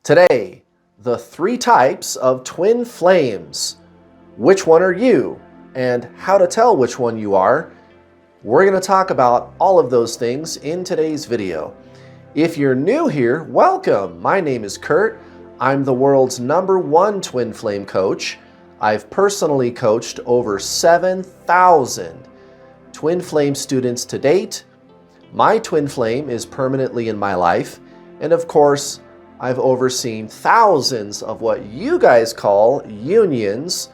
Today, the 3 types of twin flames. Which one are you? And how to tell which one you are. We're going to talk about all of those things in today's video. If you're new here, welcome. My name is Kurt. I'm the world's #1 twin flame coach. I've personally coached over 7,000 twin flame students to date. My twin flame is permanently in my life. And of course, I've overseen thousands of what you guys call unions,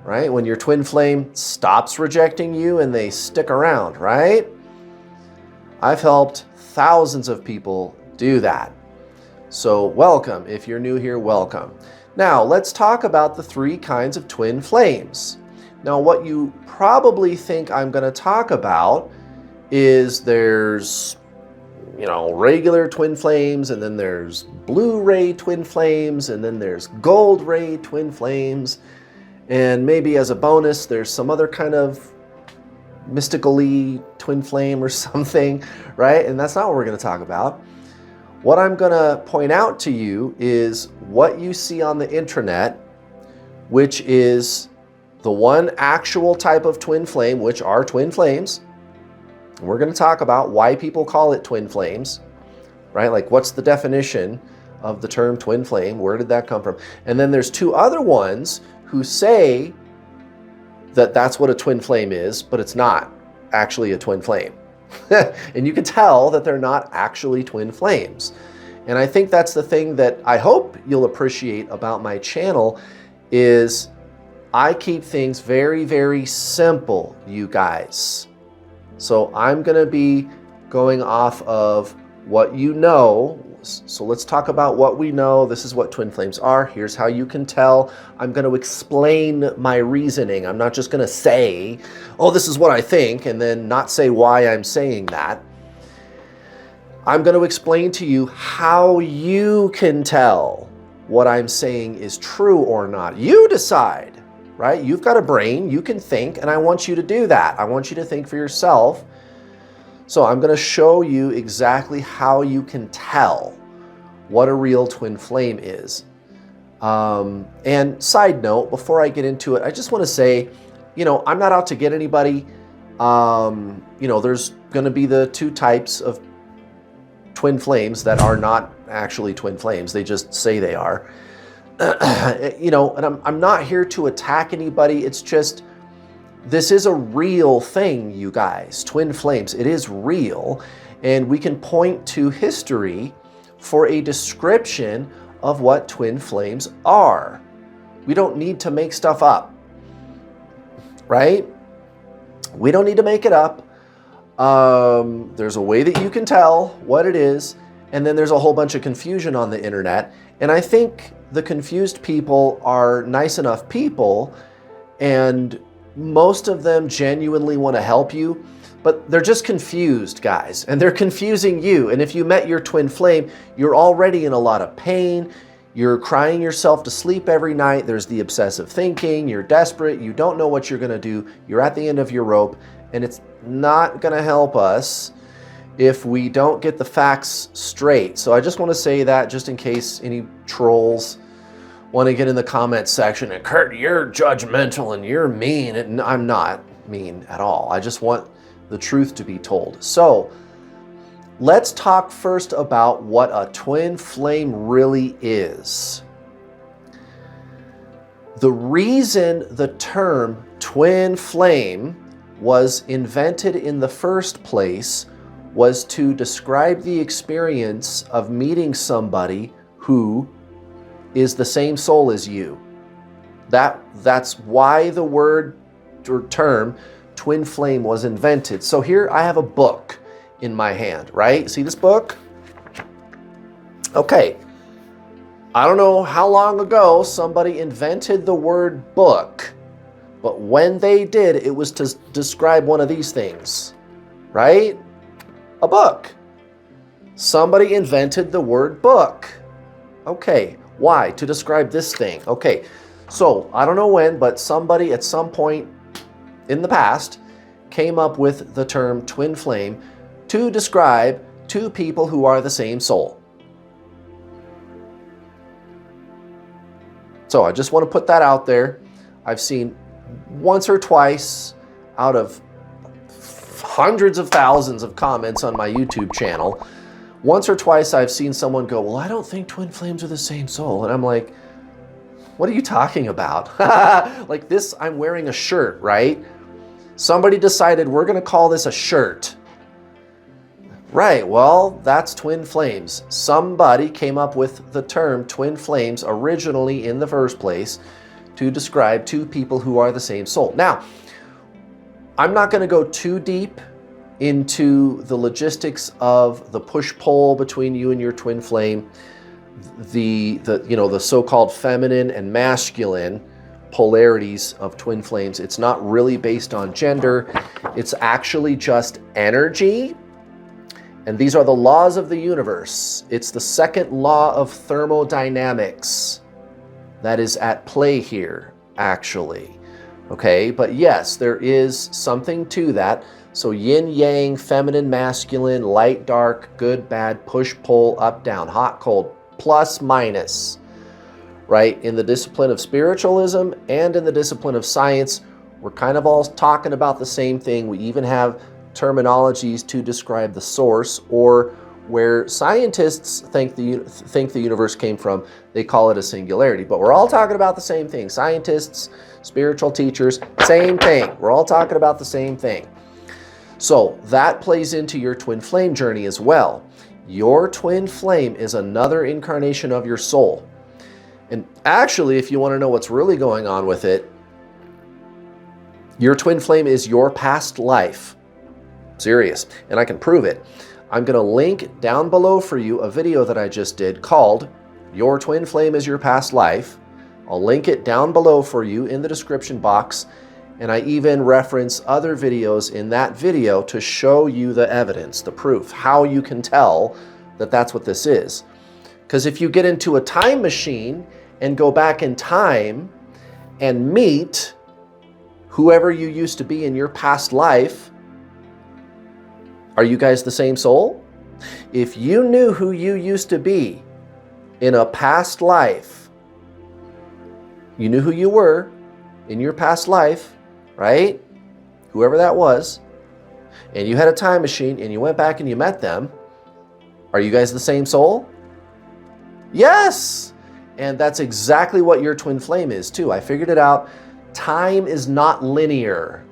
right? When your twin flame stops rejecting you and they stick around, right? I've helped thousands of people do that. So welcome. If you're new here, welcome. Now let's talk about the 3 kinds of twin flames. Now what you probably think I'm going to talk about is there's regular twin flames, and then there's blue ray twin flames, and then there's gold ray twin flames, and maybe as a bonus there's some other kind of mystically twin flame or something, right? And that's not what we're going to talk about. What I'm going to point out to you is what you see on the internet, which is the one actual type of twin flame, which are twin flames. We're going to talk about why people call it twin flames, right? Like, what's the definition of the term twin flame? Where did that come from? And then there's 2 other ones who say that that's what a twin flame is, but it's not actually a twin flame. And you can tell that they're not actually twin flames. And I think that's the thing that I hope you'll appreciate about my channel is I keep things very, very simple, you guys. So I'm going to be going off of what you know. So let's talk about what we know. This is what twin flames are. Here's how you can tell. I'm going to explain my reasoning. I'm not just going to say, oh, this is what I think, and then not say why I'm saying that. I'm going to explain to you how you can tell what I'm saying is true or not. You decide. Right? You've got a brain, you can think, and I want you to do that. I want you to think for yourself. So I'm going to show you exactly how you can tell what a real twin flame is. And side note, before I get into it, I just want to say, I'm not out to get anybody. There's going to be the 2 types of twin flames that are not actually twin flames. They just say they are. And I'm not here to attack anybody. It's just, this is a real thing, you guys. Twin flames, it is real. And we can point to history for a description of what twin flames are. We don't need to make stuff up, right? We don't need to make it up. There's a way that you can tell what it is. And then there's a whole bunch of confusion on the internet. And I think the confused people are nice enough people, and most of them genuinely want to help you, but they're just confused, guys, and they're confusing you. And if you met your twin flame, you're already in a lot of pain. You're crying yourself to sleep every night. There's the obsessive thinking. You're desperate. You don't know what you're going to do. You're at the end of your rope, and it's not going to help us if we don't get the facts straight. So I just want to say that just in case any trolls want to get in the comments section and, Kurt, you're judgmental and you're mean. And I'm not mean at all. I just want the truth to be told. So let's talk first about what a twin flame really is. The reason the term twin flame was invented in the first place was to describe the experience of meeting somebody who is the same soul as you. That's why the word or term twin flame was invented. So here I have a book in my hand, right? See this book? Okay. I don't know how long ago somebody invented the word book, but when they did, it was to describe one of these things, right? A book. Somebody invented the word book. Okay, why? To describe this thing. Okay, so I don't know when, but somebody at some point in the past came up with the term twin flame to describe 2 people who are the same soul. So I just want to put that out there. I've seen once or twice out of hundreds of thousands of comments on my YouTube channel, once or twice I've seen someone go, well, I don't think twin flames are the same soul. And I'm like, what are you talking about? Like this, I'm wearing a shirt, right? Somebody decided we're going to call this a shirt. Right, well, that's twin flames. Somebody came up with the term twin flames originally in the first place to describe two people who are the same soul. Now, I'm not going to go too deep into the logistics of the push-pull between you and your twin flame, the so-called feminine and masculine polarities of twin flames. It's not really based on gender. It's actually just energy. And these are the laws of the universe. It's the second law of thermodynamics that is at play here, actually. Okay, but yes, there is something to that. So yin, yang, feminine, masculine, light, dark, good, bad, push, pull, up, down, hot, cold, plus, minus, right? In the discipline of spiritualism and in the discipline of science, we're kind of all talking about the same thing. We even have terminologies to describe the source, or where scientists think the universe came from, they call it a singularity. But we're all talking about the same thing. Scientists, spiritual teachers, same thing. We're all talking about the same thing. So that plays into your twin flame journey as well. Your twin flame is another incarnation of your soul. And actually, if you want to know what's really going on with it, your twin flame is your past life. Serious. And I can prove it. I'm going to link down below for you a video that I just did called Your Twin Flame is Your Past Life. I'll link it down below for you in the description box. And I even reference other videos in that video to show you the evidence, the proof, how you can tell that that's what this is. Because if you get into a time machine and go back in time and meet whoever you used to be in your past life, are you guys the same soul? If you knew who you used to be in a past life, you knew who you were in your past life, right? Whoever that was, and you had a time machine and you went back and you met them, are you guys the same soul? Yes! And that's exactly what your twin flame is too. I figured it out. Time is not linear.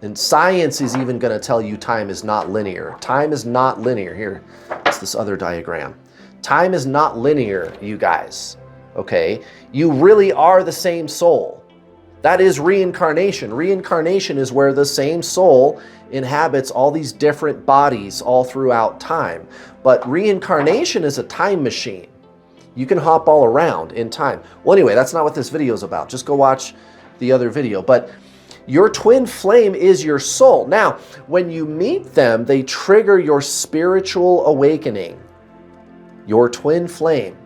And science is even going to tell you time is not linear. Time is not linear. Here, it's this other diagram. Time is not linear, you guys. Okay? You really are the same soul. That is reincarnation. Reincarnation is where the same soul inhabits all these different bodies all throughout time. But reincarnation is a time machine. You can hop all around in time. Well, anyway, that's not what this video is about. Just go watch the other video. But your twin flame is your soul. Now, when you meet them, they trigger your spiritual awakening. Your twin flame.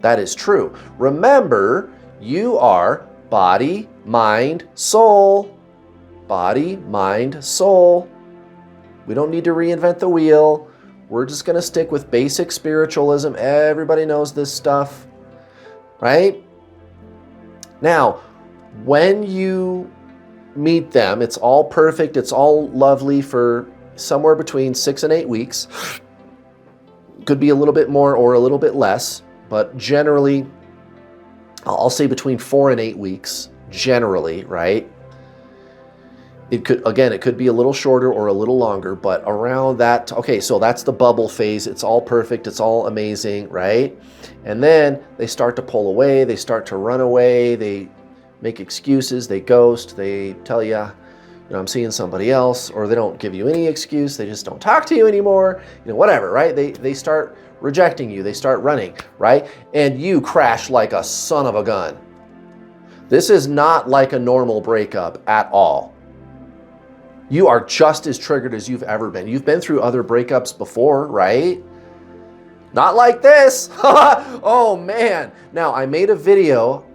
That is true. Remember, you are body, mind, soul. Body, mind, soul. We don't need to reinvent the wheel. We're just going to stick with basic spiritualism. Everybody knows this stuff, right? Now, when you meet them, it's all perfect. It's all lovely for somewhere between 6 and 8 weeks. Could be a little bit more or a little bit less, but generally, I'll say between 4 and 8 weeks, generally, right? It could be a little shorter or a little longer, but around that, okay, so that's the bubble phase. It's all perfect. It's all amazing, right? And then they start to pull away. They start to run away. They make excuses. They ghost. They tell you, I'm seeing somebody else, or they don't give you any excuse. They just don't talk to you anymore, whatever, right? They start rejecting you. They start running, right? And you crash like a son of a gun. This is not like a normal breakup at all. You are just as triggered as you've ever been. You've been through other breakups before, right? Not like this. Oh, man. Now, I made a video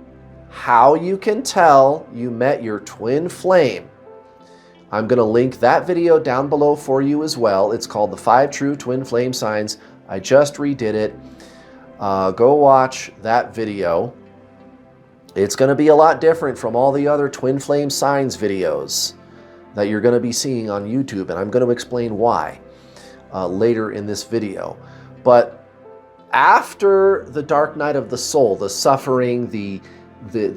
how you can tell you met your twin flame. I'm going to link that video down below for you as well. It's called The 5 True Twin Flame Signs. I just redid it. Go watch that video. It's going to be a lot different from all the other twin flame signs videos that you're going to be seeing on YouTube, and I'm going to explain why later in this video. But after the dark night of the soul, the suffering, the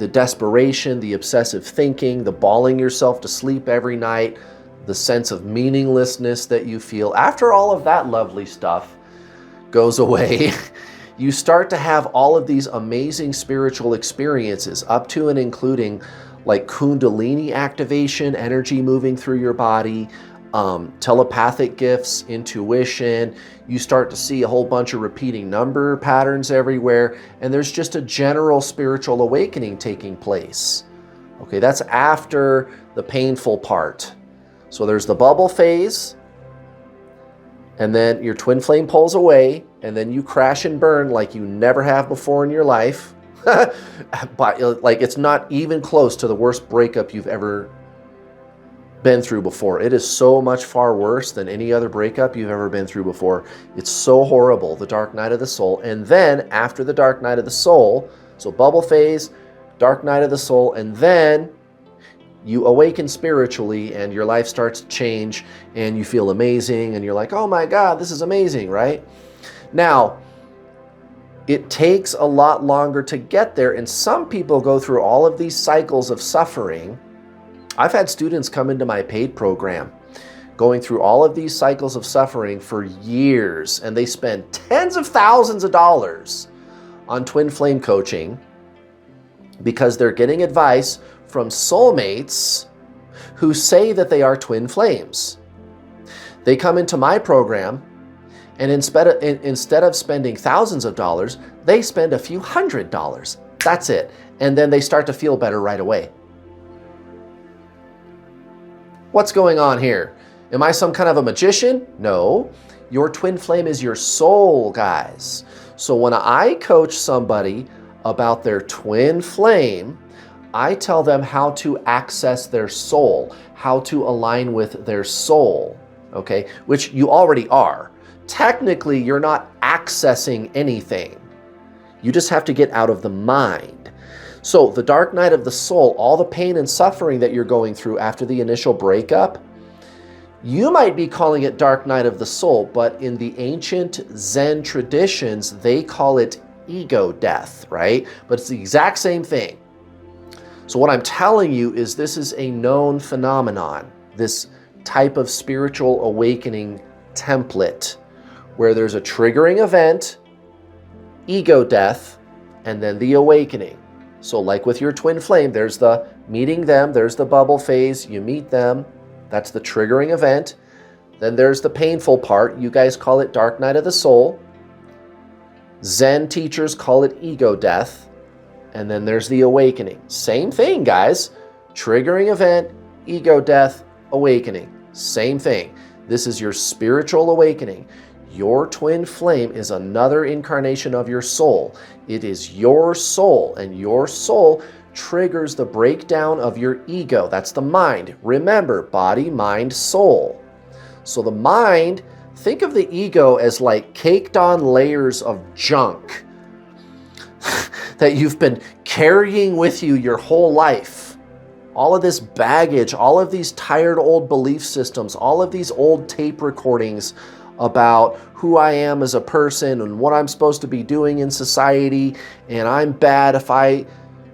desperation, the obsessive thinking, the bawling yourself to sleep every night, the sense of meaninglessness that you feel, after all of that lovely stuff goes away, you start to have all of these amazing spiritual experiences, up to and including like Kundalini activation, energy moving through your body, telepathic gifts, intuition. You start to see a whole bunch of repeating number patterns everywhere, and there's just a general spiritual awakening taking place. Okay, that's after the painful part. So there's the bubble phase, and then your twin flame pulls away, and then you crash and burn like you never have before in your life. But like, it's not even close to the worst breakup you've ever been through before. It is so much far worse than any other breakup you've ever been through before. It's so horrible, the dark night of the soul. And then after the dark night of the soul, so bubble phase, dark night of the soul, and then you awaken spiritually and your life starts to change and you feel amazing and you're like, oh my God, this is amazing, right? Now, it takes a lot longer to get there, and some people go through all of these cycles of suffering. I've had students come into my paid program going through all of these cycles of suffering for years, and they spend tens of thousands of dollars on twin flame coaching because they're getting advice from soulmates who say that they are twin flames. They come into my program, and instead of spending thousands of dollars, they spend a few $100s. That's it. And then they start to feel better right away. What's going on here? Am I some kind of a magician? No. Your twin flame is your soul, guys. So when I coach somebody about their twin flame, I tell them how to access their soul, how to align with their soul, okay? Which you already are. Technically, you're not accessing anything. You just have to get out of the mind. So the dark night of the soul, all the pain and suffering that you're going through after the initial breakup, you might be calling it dark night of the soul, but in the ancient Zen traditions, they call it ego death, right? But it's the exact same thing. So what I'm telling you is this is a known phenomenon, this type of spiritual awakening template, where there's a triggering event, ego death, and then the awakening. So like with your twin flame, there's the meeting them, there's the bubble phase, you meet them, that's the triggering event. Then there's the painful part, you guys call it dark night of the soul. Zen teachers call it ego death. And then there's the awakening. Same thing, guys. Triggering event, ego death, awakening. Same thing. This is your spiritual awakening. Your twin flame is another incarnation of your soul. It is your soul, and your soul triggers the breakdown of your ego. That's the mind. Remember, body, mind, soul. So the mind, think of the ego as like caked on layers of junk that you've been carrying with you your whole life. All of this baggage, all of these tired old belief systems, all of these old tape recordings about who I am as a person and what I'm supposed to be doing in society, and I'm bad if I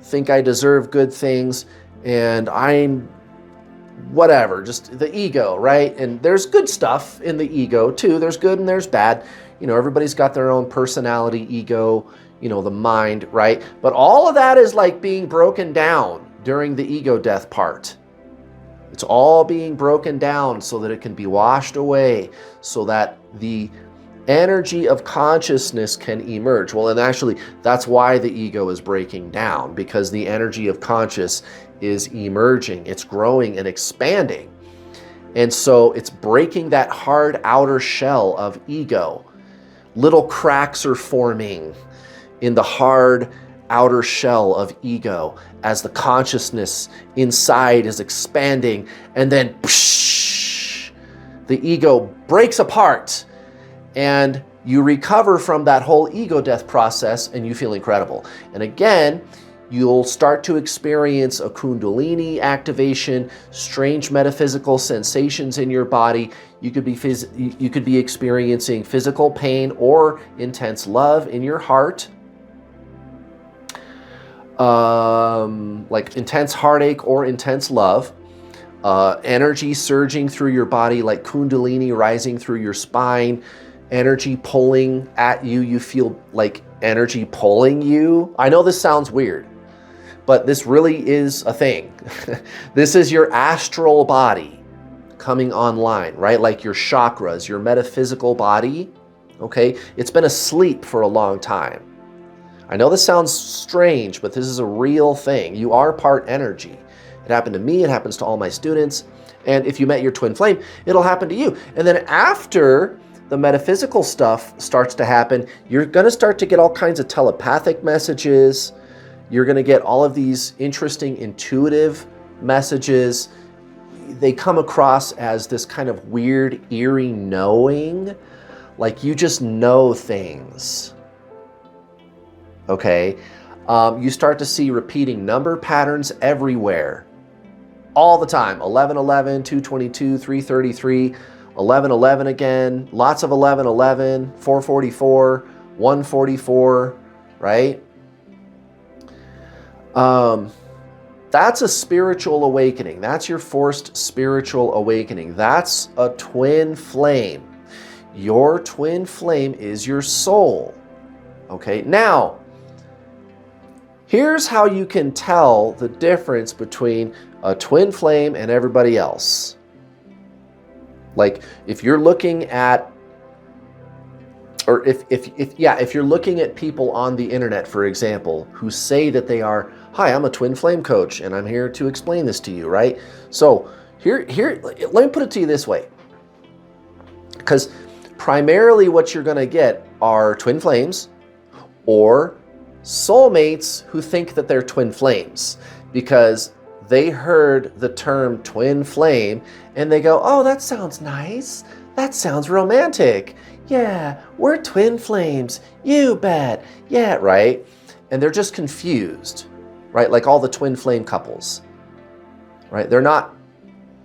think I deserve good things, and I'm whatever, just the ego, right? And there's good stuff in the ego too. There's good and there's bad. You know, everybody's got their own personality, ego, you know, the mind, right? But all of that is like being broken down during the ego death part. It's all being broken down so that it can be washed away, so that the energy of consciousness can emerge. Well, and actually, that's why the ego is breaking down, because the energy of conscious is emerging. It's growing and expanding. And so it's breaking that hard outer shell of ego. Little cracks are forming in the hard outer shell of ego as the consciousness inside is expanding, and then psh, the ego breaks apart, and you recover from that whole ego death process and you feel incredible. And again, You'll start to experience a kundalini activation, strange metaphysical sensations in your body. You could be experiencing physical pain or intense love in your heart. Like intense heartache or intense love. Energy surging through your body like kundalini rising through your spine. Energy pulling at you. You feel like energy pulling you. I know this sounds weird, but this really is a thing. This is your astral body coming online, right? Like your chakras, your metaphysical body, okay? It's been asleep for a long time. I know this sounds strange, but this is a real thing. You are part energy. It happened to me, it happens to all my students, and if you met your twin flame, it'll happen to you. And then after the metaphysical stuff starts to happen, you're gonna start to get all kinds of telepathic messages. You're gonna get all of these interesting intuitive messages. They come across as this kind of weird, eerie knowing, like you just know things, okay? You start to see repeating number patterns everywhere, all the time. 1111, 222, 333, 1111 again, lots of 1111, 444, 144, right? That's a spiritual awakening. That's your forced spiritual awakening. That's a twin flame. Your twin flame is your soul. Okay, now, here's how you can tell the difference between a twin flame and everybody else. Like if you're looking at, or if you're looking at people on the internet, for example, who say that they are, hi, I'm a twin flame coach and I'm here to explain this to you, right? So here, let me put it to you this way. Because primarily what you're gonna get are twin flames or soulmates who think that they're twin flames because they heard the term twin flame and they go, oh, that sounds nice. That sounds romantic. Yeah, we're twin flames. You bet. Yeah, right? And they're just confused, right? Like all the twin flame couples, right? They're not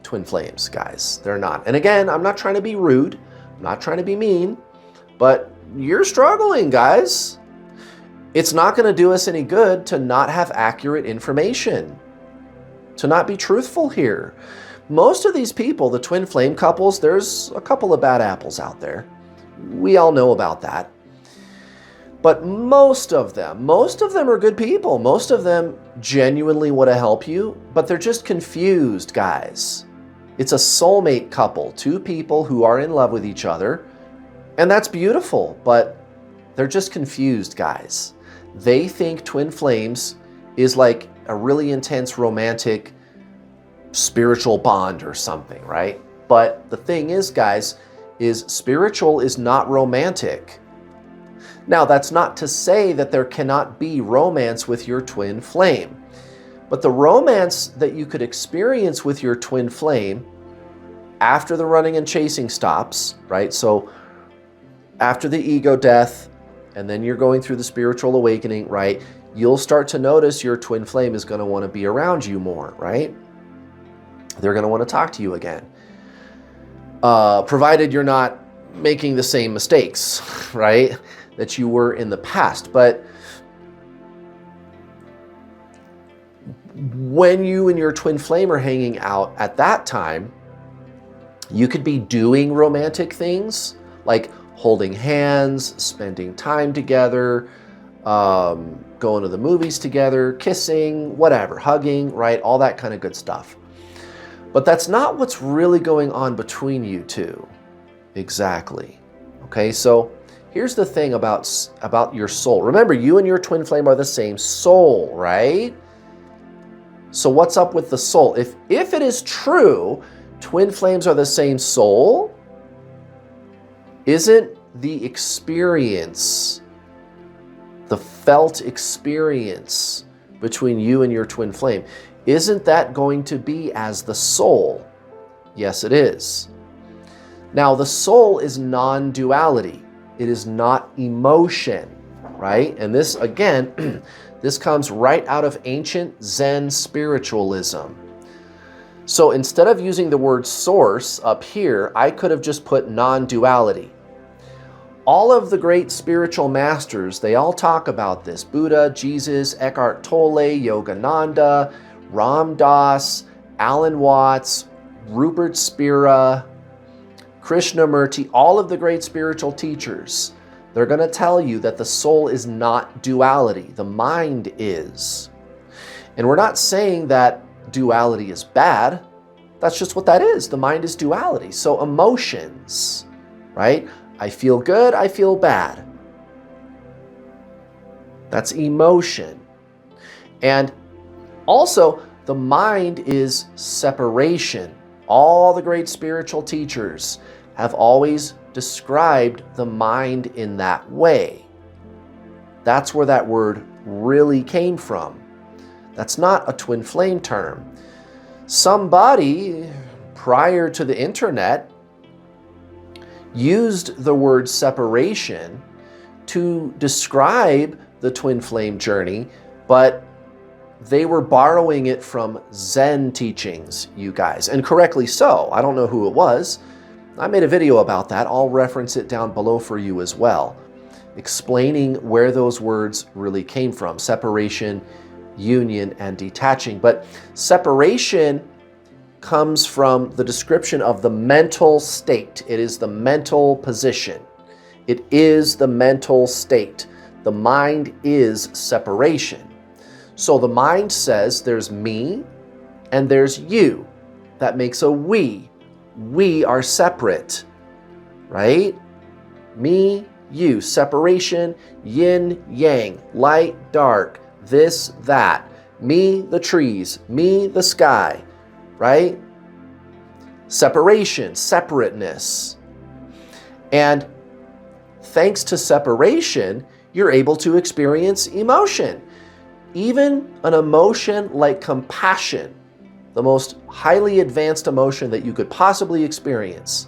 twin flames, guys. They're not. And again, I'm not trying to be rude. I'm not trying to be mean, but you're struggling, guys. It's not going to do us any good to not have accurate information, to not be truthful here. Most of these people, the twin flame couples, there's a couple of bad apples out there. We all know about that. But most of them are good people. Most of them genuinely want to help you, but they're just confused, guys. It's a soulmate couple, two people who are in love with each other, and that's beautiful, but they're just confused, guys. They think twin flames is like a really intense romantic spiritual bond or something, right? But the thing is, guys, is spiritual is not romantic. Now, that's not to say that there cannot be romance with your twin flame, but the romance that you could experience with your twin flame after the running and chasing stops, right? So after the ego death, and then you're going through the spiritual awakening, right? You'll start to notice your twin flame is going to want to be around you more, right? They're going to want to talk to you again. Provided you're not making the same mistakes, right, that you were in the past. But when you and your twin flame are hanging out at that time, you could be doing romantic things like holding hands, spending time together, going to the movies together, kissing, whatever, hugging, right? All that kind of good stuff. But that's not what's really going on between you two. Exactly. Okay, so here's the thing about your soul. Remember, you and your twin flame are the same soul, right? So what's up with the soul? If it is true, twin flames are the same soul, isn't the experience, the felt experience between you and your twin flame, isn't that going to be as the soul? Yes, it is. Now, the soul is non-duality. It is not emotion, right? And this, again, this comes right out of ancient Zen spiritualism. So instead of using the word source up here, I could have just put non-duality. All of the great spiritual masters, they all talk about this. Buddha, Jesus, Eckhart Tolle, Yogananda, Ram Dass, Alan Watts, Rupert Spira, Krishnamurti, all of the great spiritual teachers, they're going to tell you that the soul is not duality. The mind is. And we're not saying that duality is bad. That's just what that is. The mind is duality. So emotions, right? I feel good, I feel bad. That's emotion. And also, the mind is separation. All the great spiritual teachers have always described the mind in that way. That's where that word really came from. That's not a twin flame term. Somebody prior to the internet used the word separation to describe the twin flame journey, but they were borrowing it from Zen teachings, you guys, and correctly so. I don't know who it was. I made a video about that. I'll reference it down below for you as well, explaining where those words really came from: separation, union, and detaching. But separation comes from the description of the mental state. It is the mental position. It is the mental state. The mind is separation. So the mind says there's me and there's you. That makes a we. We are separate, right? Me, you, separation, yin, yang, light, dark, this, that. Me, the trees, me, the sky, right? Separation, separateness. And thanks to separation, you're able to experience emotion. Even an emotion like compassion, the most highly advanced emotion that you could possibly experience,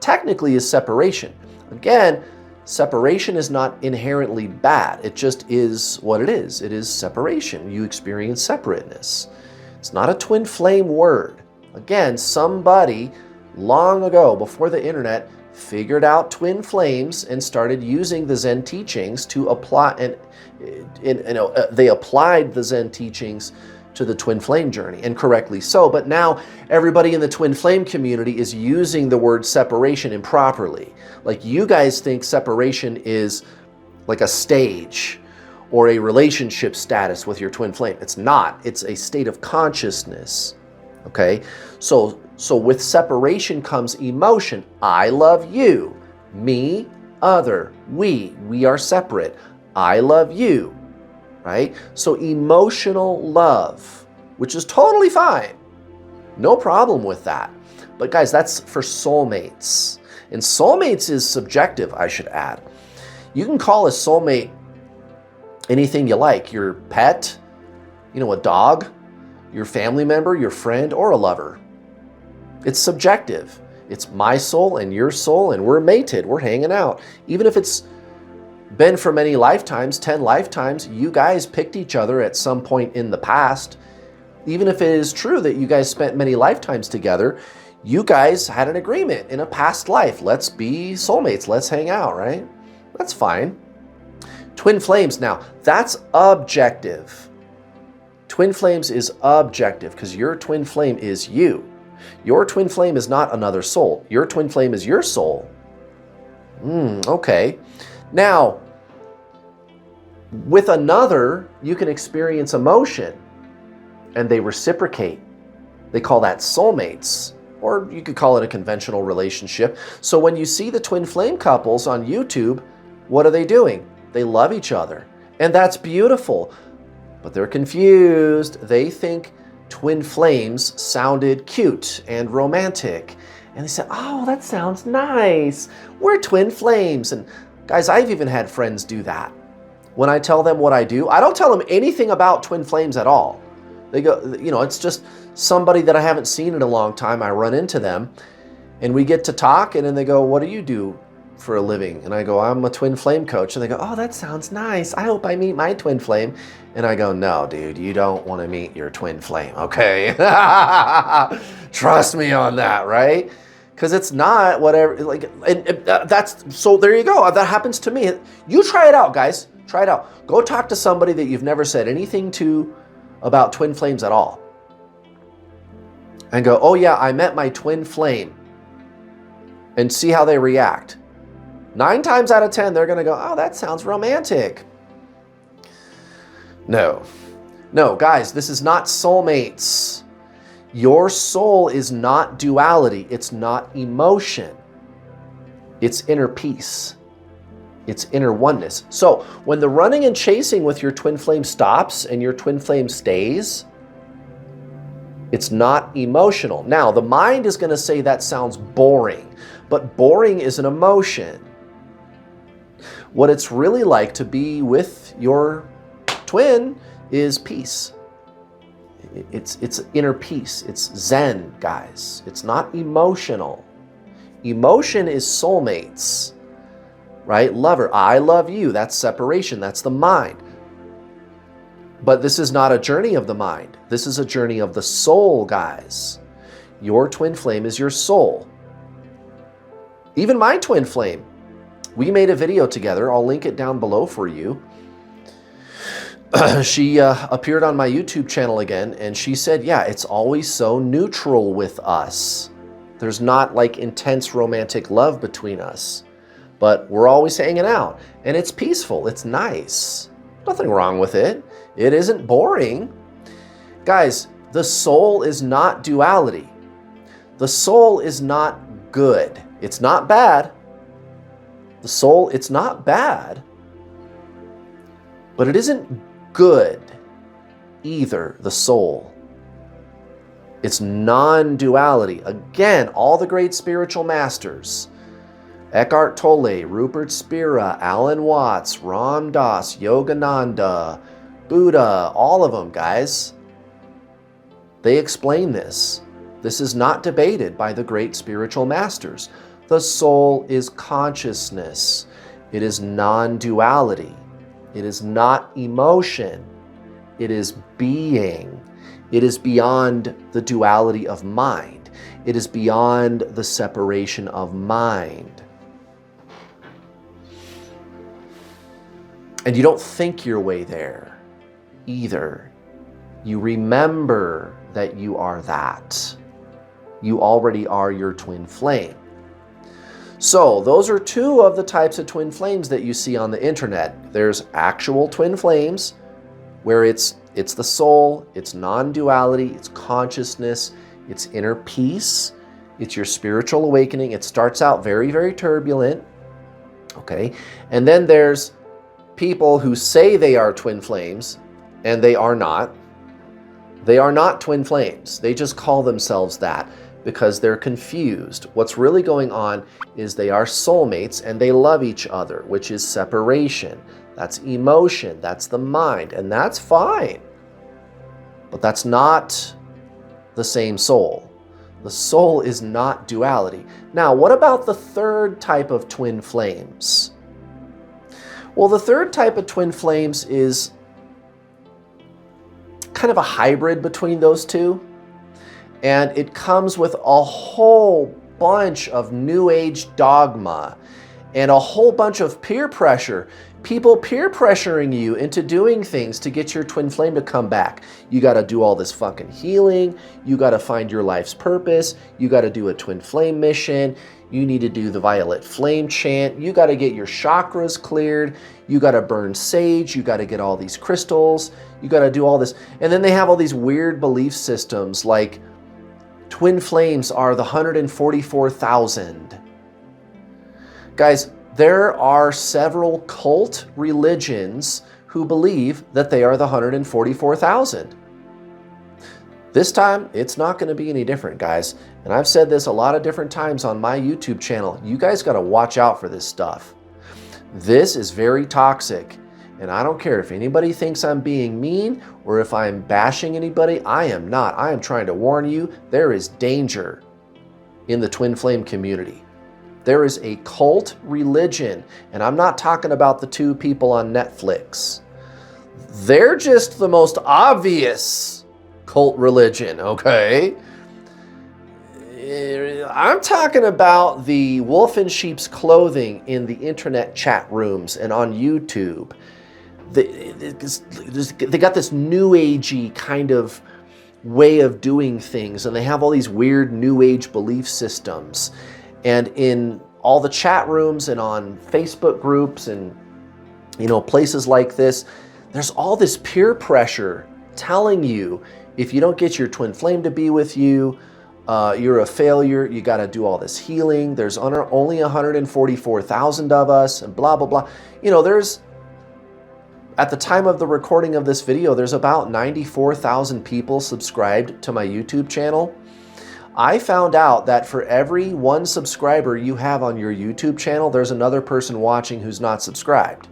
technically is separation. Again, separation is not inherently bad. It just is what it is. It is separation. You experience separateness. It's not a twin flame word. Again, somebody long ago, before the internet, figured out twin flames and started using the Zen teachings to apply, and they applied the Zen teachings to the twin flame journey, and correctly so. But now everybody in the twin flame community is using the word separation improperly. Like, you guys think separation is like a stage or a relationship status with your twin flame. It's not. It's a state of consciousness. Okay? So with separation comes emotion. I love you. Me, other. We are separate. I love you. Right? So emotional love, which is totally fine. No problem with that. But guys, that's for soulmates. And soulmates is subjective, I should add. You can call a soulmate anything you like. Your pet, a dog, your family member, your friend, or a lover. It's subjective. It's my soul and your soul, and we're mated. We're hanging out. Even if it's been for many lifetimes, 10 lifetimes, you guys picked each other at some point in the past. Even if it is true that you guys spent many lifetimes together, you guys had an agreement in a past life. Let's be soulmates. Let's hang out, right? That's fine. Twin flames, now, that's objective. Twin flames is objective because your twin flame is you. Your twin flame is not another soul. Your twin flame is your soul. Okay. Now, with another, you can experience emotion and they reciprocate. They call that soulmates, or you could call it a conventional relationship. So when you see the twin flame couples on YouTube, what are they doing? They love each other, and that's beautiful, but they're confused. They think twin flames sounded cute and romantic, and they said, oh, that sounds nice. We're twin flames. And guys, I've even had friends do that. When I tell them what I do, I don't tell them anything about twin flames at all. They go, it's just somebody that I haven't seen in a long time. I run into them and we get to talk, and then they go, what do you do? for a living? And I go, I'm a twin flame coach. And they go, oh, that sounds nice. I hope I meet my twin flame. And I go, no, dude, you don't want to meet your twin flame, okay? Trust me on that, right? Because it's not whatever, like, and that's, so there you go. That happens to me. You try it out, guys. Try it out. Go talk to somebody that you've never said anything to about twin flames at all. And go, oh yeah, I met my twin flame. And see how they react. 9 times out of 10, they're going to go, oh, that sounds romantic. No. No, guys, this is not soulmates. Your soul is not duality. It's not emotion. It's inner peace. It's inner oneness. So when the running and chasing with your twin flame stops and your twin flame stays, it's not emotional. Now, the mind is going to say that sounds boring, but boring is an emotion. What it's really like to be with your twin is peace. It's inner peace. It's Zen, guys. It's not emotional. Emotion is soulmates, right? Lover, I love you. That's separation. That's the mind. But this is not a journey of the mind. This is a journey of the soul, guys. Your twin flame is your soul. Even my twin flame. We made a video together. I'll link it down below for you. She appeared on my YouTube channel again, and she said, yeah, it's always so neutral with us. There's not like intense romantic love between us, but we're always hanging out, and it's peaceful. It's nice. Nothing wrong with it. It isn't boring. Guys, the soul is not duality. The soul is not good. It's not bad. The soul, it's not bad, but it isn't good either, the soul. It's non-duality. Again, all the great spiritual masters, Eckhart Tolle, Rupert Spira, Alan Watts, Ram Dass, Yogananda, Buddha, all of them, guys, they explain this. This is not debated by the great spiritual masters. The soul is consciousness. It is non-duality. It is not emotion. It is being. It is beyond the duality of mind. It is beyond the separation of mind. And you don't think your way there either. You remember that you are that. You already are your twin flame. So those are 2 of the types of twin flames that you see on the internet. There's actual twin flames where it's the soul, it's non-duality, it's consciousness, it's inner peace, it's your spiritual awakening. It starts out very, very turbulent, okay? And then there's people who say they are twin flames and they are not. They are not twin flames. They just call themselves that because they're confused. What's really going on is they are soulmates and they love each other, which is separation. That's emotion. That's the mind. And that's fine. But that's not the same soul. The soul is not duality. Now, what about the third type of twin flames? Well, the third type of twin flames is kind of a hybrid between those two. And it comes with a whole bunch of New Age dogma and a whole bunch of peer pressure. People peer pressuring you into doing things to get your twin flame to come back. You got to do all this fucking healing. You got to find your life's purpose. You got to do a twin flame mission. You need to do the violet flame chant. You got to get your chakras cleared. You got to burn sage. You got to get all these crystals. You got to do all this. And then they have all these weird belief systems like twin flames are the 144,000. Guys, there are several cult religions who believe that they are the 144,000. This time, it's not going to be any different, guys. And I've said this a lot of different times on my YouTube channel. You guys got to watch out for this stuff. This is very toxic. And I don't care if anybody thinks I'm being mean or if I'm bashing anybody. I am not. I am trying to warn you, there is danger in the twin flame community. There is a cult religion, and I'm not talking about the two people on Netflix. They're just the most obvious cult religion, okay? I'm talking about the wolf in sheep's clothing in the internet chat rooms and on YouTube. They got this new agey kind of way of doing things, and they have all these weird new age belief systems. And in all the chat rooms and on Facebook groups and places like this, there's all this peer pressure telling you if you don't get your twin flame to be with you, you're a failure, you got to do all this healing, there's only 144,000 of us, and blah, blah, blah. There's, at the time of the recording of this video, there's about 94,000 people subscribed to my YouTube channel. I found out that for every one subscriber you have on your YouTube channel, there's another person watching who's not subscribed.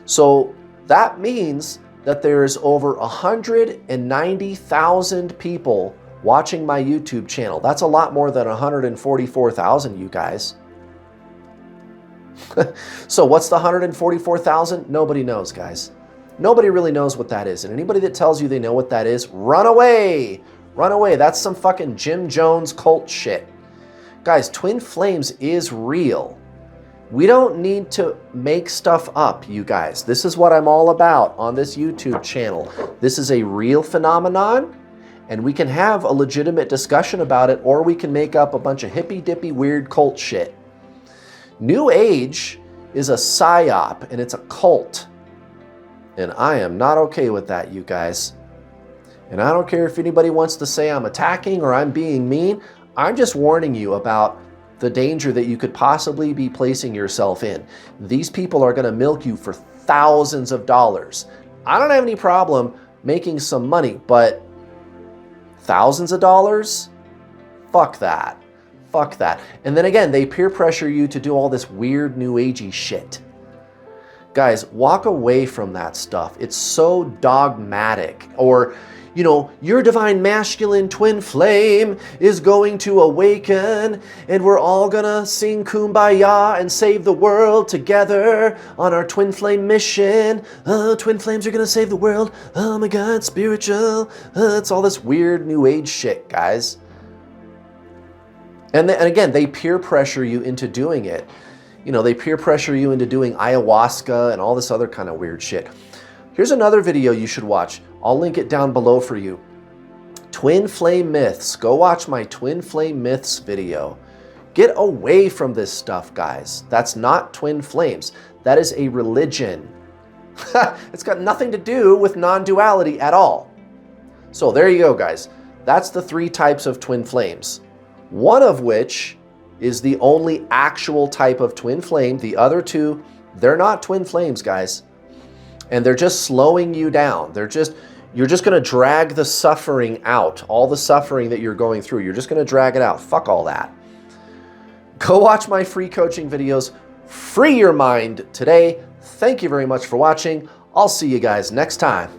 So that means that there's over 190,000 people watching my YouTube channel. That's a lot more than 144,000, you guys. So what's the 144,000? Nobody knows, guys. Nobody really knows what that is. And anybody that tells you they know what that is, run away. Run away. That's some fucking Jim Jones cult shit. Guys, twin flames is real. We don't need to make stuff up, you guys. This is what I'm all about on this YouTube channel. This is a real phenomenon, and we can have a legitimate discussion about it, or we can make up a bunch of hippy-dippy weird cult shit. New Age is a psyop, and it's a cult. And I am not okay with that, you guys. And I don't care if anybody wants to say I'm attacking or I'm being mean. I'm just warning you about the danger that you could possibly be placing yourself in. These people are going to milk you for thousands of dollars. I don't have any problem making some money, but thousands of dollars? Fuck that. Fuck that. And then again, they peer pressure you to do all this weird new agey shit. Guys, walk away from that stuff. It's so dogmatic. Or, your divine masculine twin flame is going to awaken, and we're all gonna sing Kumbaya and save the world together on our twin flame mission. Twin flames are gonna save the world. Oh my God, spiritual. It's all this weird new age shit, guys. And again, they peer pressure you into doing it. They peer pressure you into doing ayahuasca and all this other kind of weird shit. Here's another video you should watch. I'll link it down below for you. Twin flame myths. Go watch my twin flame myths video. Get away from this stuff, guys. That's not twin flames. That is a religion. It's got nothing to do with non-duality at all. So there you go, guys. That's the 3 types of twin flames. One of which is the only actual type of twin flame. The other 2, they're not twin flames, guys. And they're just slowing you down. You're just going to drag the suffering out. All the suffering that you're going through, you're just going to drag it out. Fuck all that. Go watch my free coaching videos. Free your mind today. Thank you very much for watching. I'll see you guys next time.